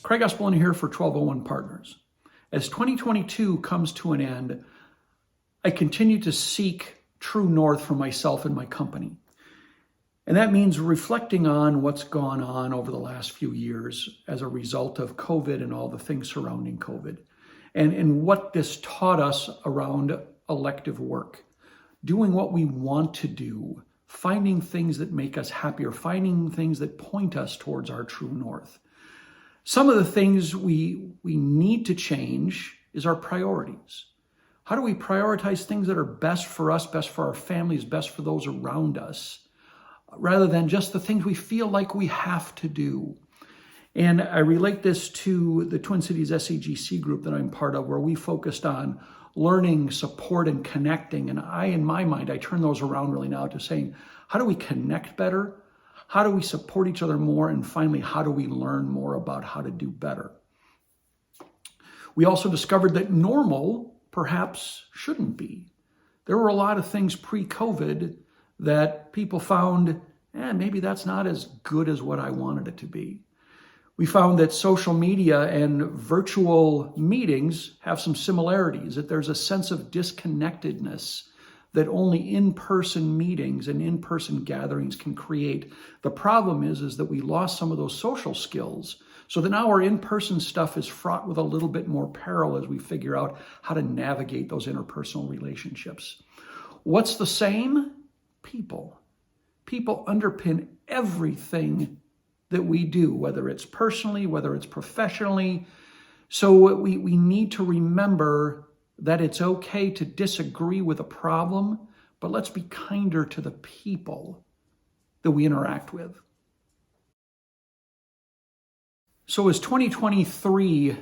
Craig Espelin here for 1201 Partners. As 2022 comes to an end, I continue to seek true north for myself and my company. And that means reflecting on what's gone on over the last few years as a result of COVID and all the things surrounding COVID, and what this taught us around elective work, doing what we want to do, finding things that make us happier, finding things that point us towards our true north. Some of the things we need to change is our priorities. How do we prioritize things that are best for us, best for our families, best for those around us, rather than just the things we feel like we have to do? And I relate this to the Twin Cities SCGC group that I'm part of, where we focused on learning, support, and connecting. And in my mind, I turn those around really now to saying, how do we connect better? How do we support each other more? And finally, how do we learn more about how to do better? We also discovered that normal perhaps shouldn't be. There were a lot of things pre-COVID that people found, maybe that's not as good as what I wanted it to be. We found that social media and virtual meetings have some similarities, that there's a sense of disconnectedness that only in-person meetings and in-person gatherings can create. The problem is that we lost some of those social skills, so that now our in-person stuff is fraught with a little bit more peril as we figure out how to navigate those interpersonal relationships. What's the same? People. People underpin everything that we do, whether it's personally, whether it's professionally. So we need to remember that it's okay to disagree with a problem, but let's be kinder to the people that we interact with. So as 2023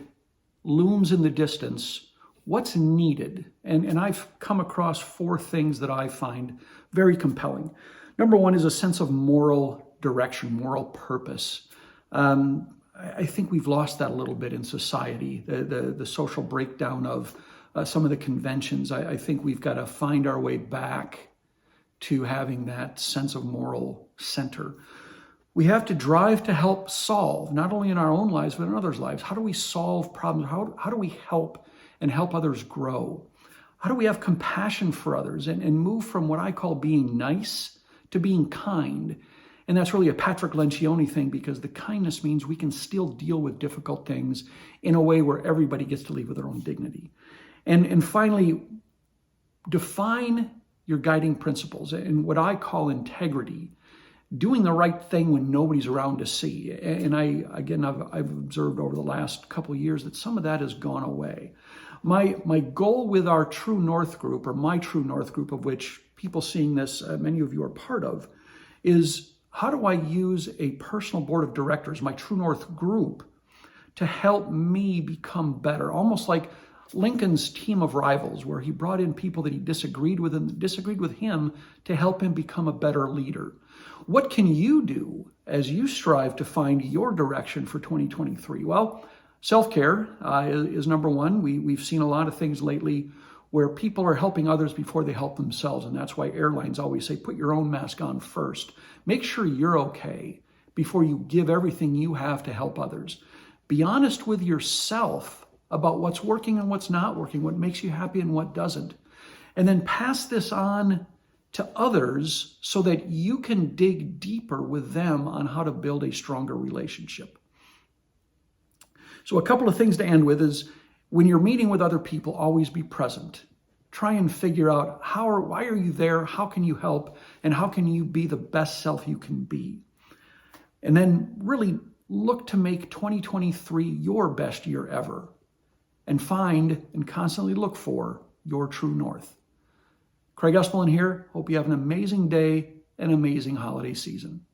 looms in the distance, what's needed? And I've come across 4 things that I find very compelling. Number 1 is a sense of moral direction, moral purpose. I think we've lost that a little bit in society, the social breakdown of some of the conventions. I think we've got to find our way back to having that sense of moral center. We have to drive to help solve, not only in our own lives, but in others' lives. How do we solve problems? How do we help and help others grow? How do we have compassion for others and move from what I call being nice to being kind? And that's really a Patrick Lencioni thing, because the kindness means we can still deal with difficult things in a way where everybody gets to leave with their own dignity. And finally, define your guiding principles and what I call integrity, doing the right thing when nobody's around to see. And I've observed over the last couple of years that some of that has gone away. My goal with our True North group, or my True North group, of which people seeing this, many of you are part of, is how do I use a personal board of directors, my True North group, to help me become better? Almost like Lincoln's team of rivals, where he brought in people that he disagreed with and disagreed with him to help him become a better leader. What can you do as you strive to find your direction for 2023? Well, self-care is number 1. We've seen a lot of things lately where people are helping others before they help themselves. And that's why airlines always say, put your own mask on first. Make sure you're okay before you give everything you have to help others. Be honest with yourself about what's working and what's not working, what makes you happy and what doesn't. And then pass this on to others so that you can dig deeper with them on how to build a stronger relationship. So a couple of things to end with is, when you're meeting with other people, always be present. Try and figure out why are you there? How can you help? And how can you be the best self you can be? And then really look to make 2023 your best year ever, and find and constantly look for your true north. Craig Espelin here. Hope you have an amazing day and amazing holiday season.